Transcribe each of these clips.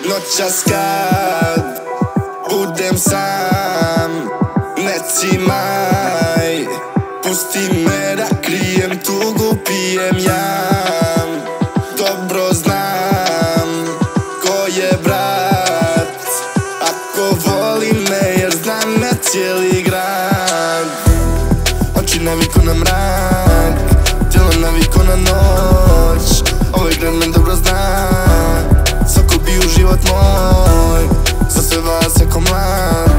Noćas kad budem sam, ne cimaj, pusti me da krijem tugu, pijem jam. Dobro znam ko je brat, ako voli me jer znam na cijeli grad. Oči naviko na mrak, tijelo naviko na noć, ovaj grad me dobro zna, svako bi u život moj, za sve vas jako mlad,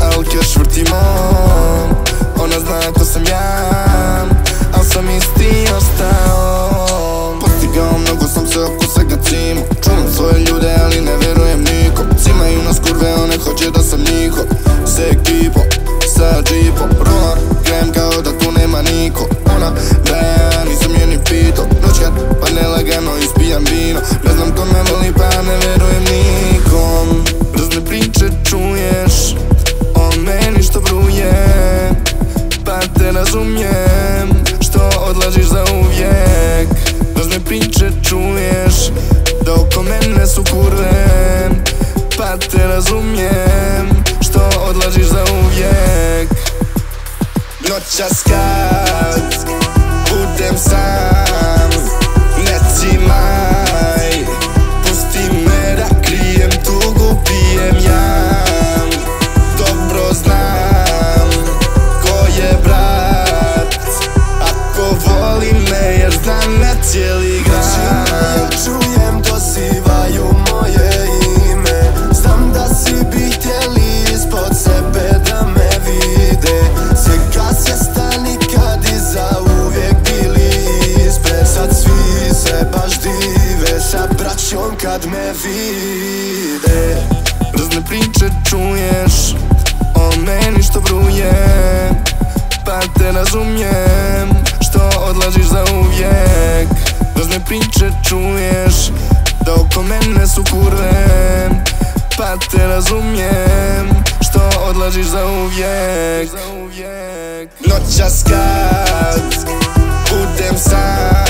al keš vrtimo, ona zna ko sam ja, al sam isti ostao. Postigao mnogo sam se oko svega cimo, čuvam svoje ljude ali ne verujem nikom, cimaju nas kurve, one hoće da sam njihov, s ekipom, sa džipom, rola, grem kao da tu nema niko, ona da ja nisam je ni pito, noć kad pa nelagano ispijam vino, ne znam ko me voli pa ne verujem nikom. Razne priče čuješ o meni što vruje, pa te razumijem što odlaziš za uvijek. Razne priče čuješ da oko mene su kurve, pa te razumijem što odlaziš za uvijek. Noćas kad budem sam, ne cimaj, pusti me da krijem tugu, pijem jam. Dobro znam ko je brat, ako voli me jer znam na cijeli grad. Čujem dozivaju moje ime, znam da si bi htjeli ispod sebe da me vide. Sjeka sjesta nikad i zauvijek bili ispred, sad svi se baš dive sa braćom kad me vide. Razne priče čuješ o meni što vruje, pa te razumijem što odlaziš za uvijek. Razne priče čuješ da oko mene su kurve, pa te razumijem što odlaziš za uvijek. Noćas kad budem sam,